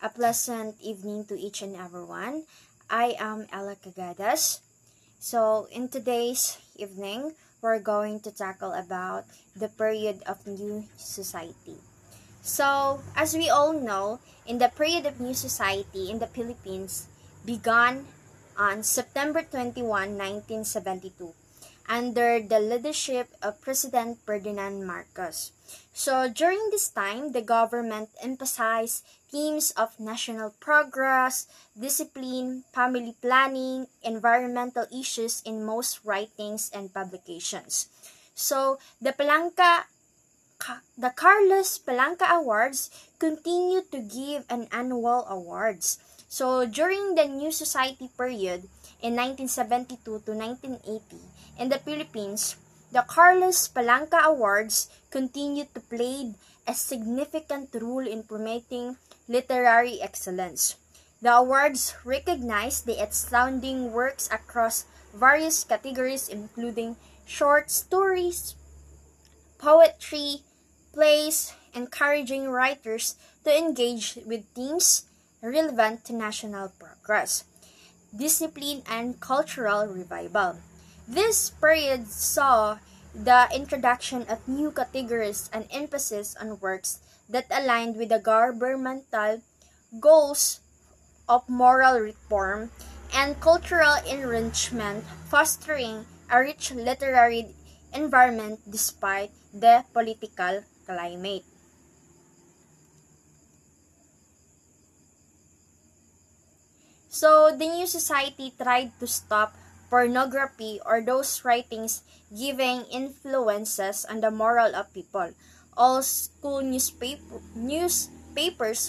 A pleasant evening to each and everyone. I am Ella Cagadas. So, in today's evening, we're going to tackle about the period of new society. So, as we all know, in the period of new society in the Philippines began on September 21, 1972, under the leadership of President Ferdinand Marcos. So, during this time, the government emphasized themes of national progress, discipline, family planning, environmental issues in most writings and publications. So, the Carlos Palanca Awards continue to give an annual awards. So, during the New Society period in 1972 to 1980 in the Philippines, the Carlos Palanca Awards continued to play a significant role in promoting literary excellence. The awards recognize the outstanding works across various categories including short stories, poetry, plays, encouraging writers to engage with themes relevant to national progress, discipline, and cultural revival. This period saw the introduction of new categories and emphasis on works that aligned with the governmental goals of moral reform and cultural enrichment, fostering a rich literary environment despite the political climate. So, the New Society tried to stop pornography or those writings giving influences on the moral of people. All school newspapers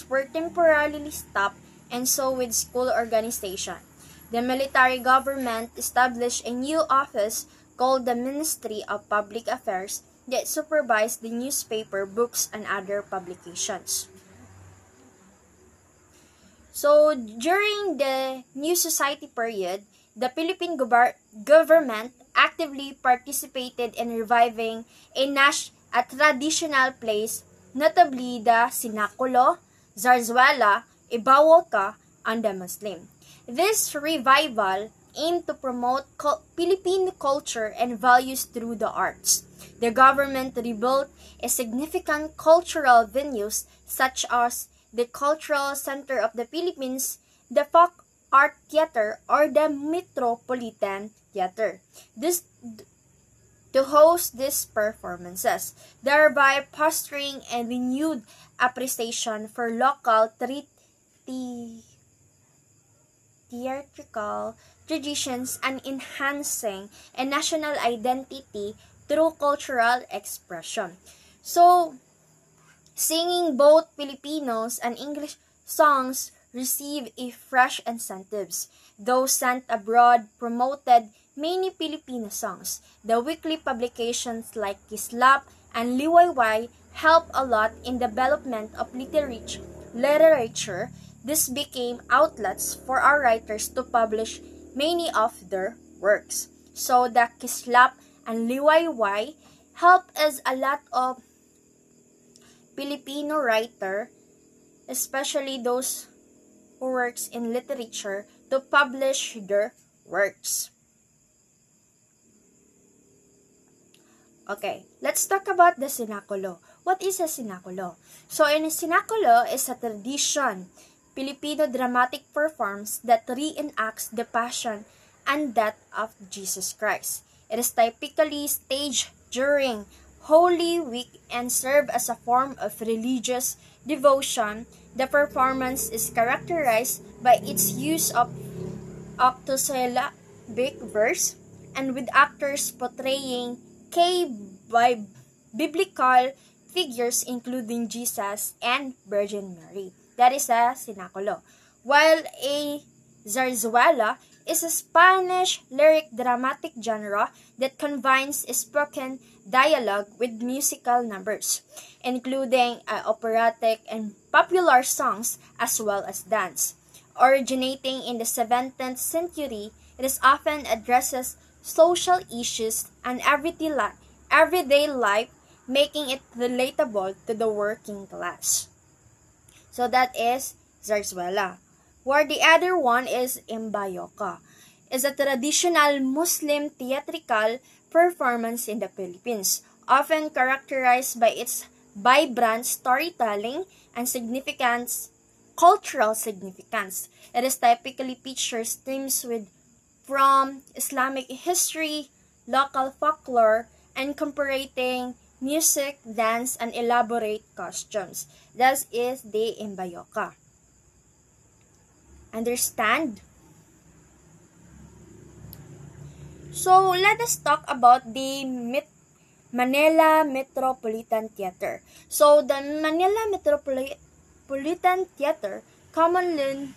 were temporarily stopped, and so with school organization. The military government established a new office called the Ministry of Public Affairs that supervised the newspaper, books, and other publications. So, during the New Society period, the Philippine government actively participated in reviving a traditional plays, notably the Sinakulo, Zarzuela, Ibawal Ka, and the Muslim. This revival aimed to promote Philippine culture and values through the arts. The government rebuilt a significant cultural venues such as the Cultural Center of the Philippines, the Folk Art Theater, or the Metropolitan Theater. To host these performances, thereby fostering a renewed appreciation for local theatrical traditions and enhancing a national identity through cultural expression. So, singing both Filipinos and English songs received a fresh incentives. Those sent abroad promoted many Filipino songs. The weekly publications like Kislap and Liwayway helped a lot in development of literature. This became outlets for our writers to publish many of their works. So the Kislap and Liwayway helped us a lot of Filipino writer, especially those who works in literature, to publish their works. Okay, let's talk about the Sinakulo. What is a Sinakulo? So, a Sinakulo is a tradition, Filipino dramatic performance that reenacts the passion and death of Jesus Christ. It is typically staged during Holy Week and serve as a form of religious devotion. The performance is characterized by its use of octosyllabic verse and with actors portraying biblical figures including Jesus and Virgin Mary. That is a Sinakulo. While a Zarzuela is a Spanish lyric dramatic genre that combines spoken dialogue with musical numbers, including operatic and popular songs as well as dance. Originating in the 17th century, it is often addresses social issues and everyday life, making it relatable to the working class. So that is Zarzuela, where the other one is Imbayoka, is a traditional Muslim theatrical performance in the Philippines, often characterized by its vibrant storytelling and significance, cultural significance. It is typically features themes from Islamic history, local folklore, and incorporating music, dance, and elaborate costumes. That is the Imbayoka. Understand? So, let us talk about the Manila Metropolitan Theater. So, the Manila Metropolitan Theater, commonly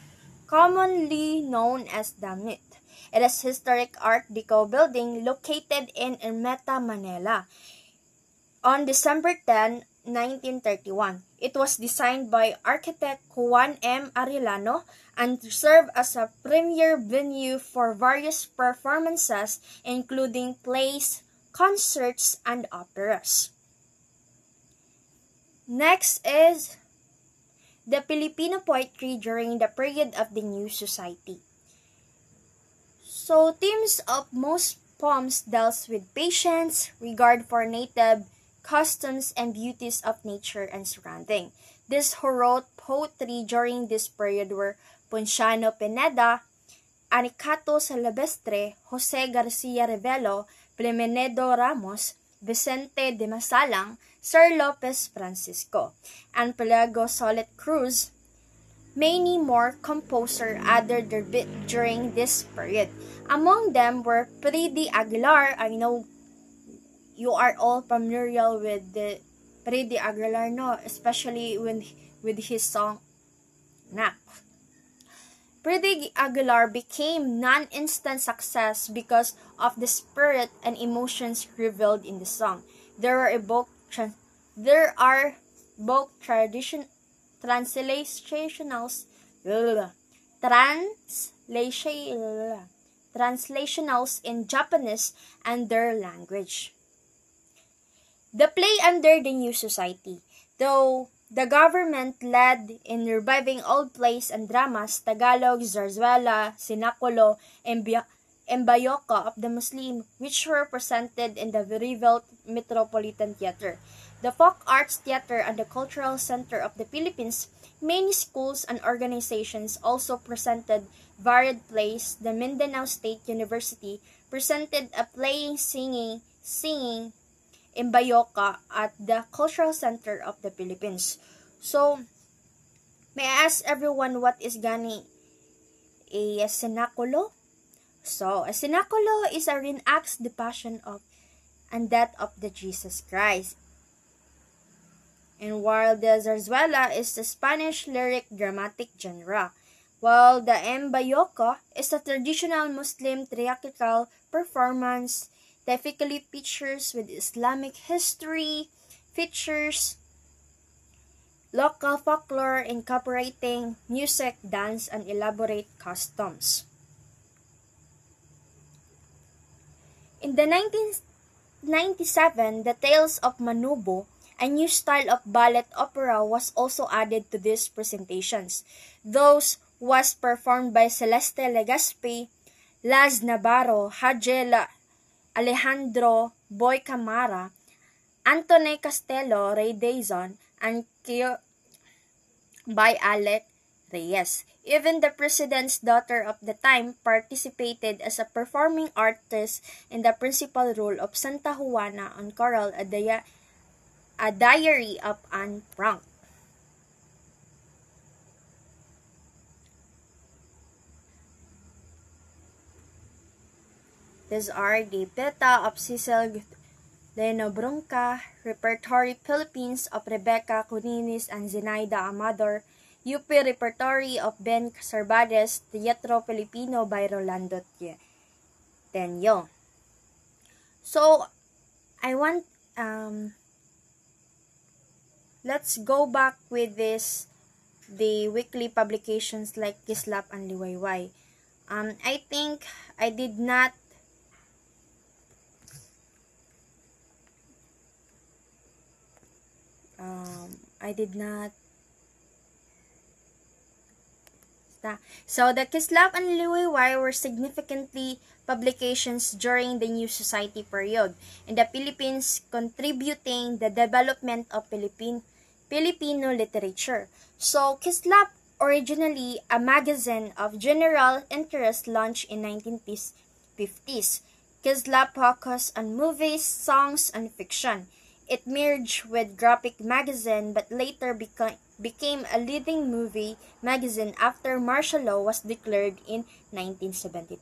known as the MIT. It is a historic Art Deco building located in Ermita, Manila. On December 10, 1931, it was designed by architect Juan M. Arellano and served as a premier venue for various performances including plays, concerts, and operas. Next is the Filipino poetry during the period of the New Society. So, themes of most poems deals with patience, regard for native customs, and beauties of nature and surrounding. These who wrote poetry during this period were Ponciano Pineda, Anicato Salvestre, Jose Garcia Revelo, Plemenedo Ramos, Vicente de Masalang, Sir Lopez Francisco, and Pelago Solet Cruz. Many more composers added their bit during this period. Among them were Pridi Aguilar. I know you are all familiar with the Pridi Aguilar, no? Especially with his song Nak. Pridi Aguilar became non-instant success because of the spirit and emotions revealed in the song. There are both translationals in Japanese and their language. The play under the New Society. Though the government led in reviving old plays and dramas, Tagalog, Zarzuela, Sinaculo, and Embayoka of the Muslim, which were presented in the rebuilt Metropolitan Theater, the Folk Arts Theater, and the Cultural Center of the Philippines. Many schools and organizations also presented varied plays. The Mindanao State University presented a playing singing Embayoka at the Cultural Center of the Philippines. So, may I ask everyone what is gani a cenaculo? So, a cenaculo is a reenacts the passion of and death of the Jesus Christ. And while the zarzuela is the Spanish lyric dramatic genre, while the Embayoka is a traditional Muslim theatrical performance typically features with Islamic history, features local folklore incorporating music, dance, and elaborate costumes. In the 1997, the Tales of Manubo, a new style of ballet opera, was also added to these presentations. Those was performed by Celeste Legazpi, Laz Navarro, Hajela Alejandro Boy Camara, Antone Castelo, Ray Dazon, and Kyo by Alec Reyes. Even the president's daughter of the time participated as a performing artist in the principal role of Santa Juana on Coral, a Diary of Anne Frank. These are the Beta of Cecil Lenobronca, Repertory Philippines of Rebecca Cuninis and Zenaida Amador, UP Repertory of Ben Casarbades, Teatro Filipino by Rolando Tenyo. So, I want, let's go back with the weekly publications like Kislap and Liwayway. I think I did not na. So, the Kislap and Liwayway were significantly publications during the New Society period in the Philippines, contributing the development of Filipino literature. So, Kislap, originally a magazine of general interest, launched in 1950s. Kislap focused on movies, songs, and fiction. It merged with Graphic Magazine but later became a leading movie magazine after martial law was declared in 1972.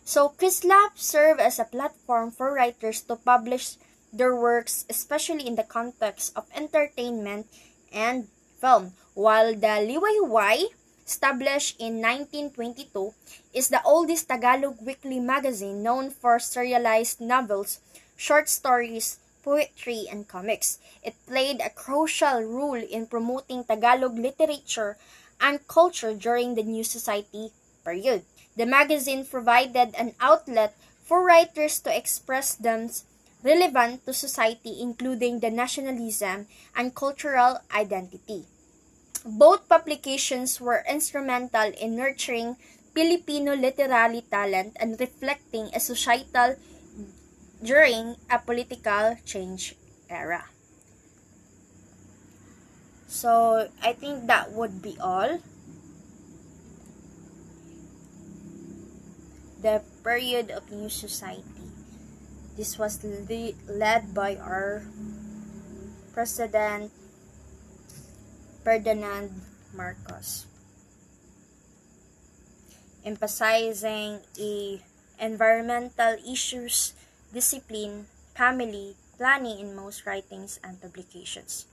So, Kislap served as a platform for writers to publish their works, especially in the context of entertainment and film, while the Liwayway, established in 1922, is the oldest Tagalog weekly magazine known for serialized novels, short stories, poetry, and comics. It played a crucial role in promoting Tagalog literature and culture during the New Society period. The magazine provided an outlet for writers to express themselves relevant to society, including the nationalism and cultural identity. Both publications were instrumental in nurturing Filipino literary talent and reflecting a societal during a political change era. So, I think that would be all. The period of New Society. This was led by our President Ferdinand Marcos, emphasizing environmental issues, discipline, family, planning in most writings and publications.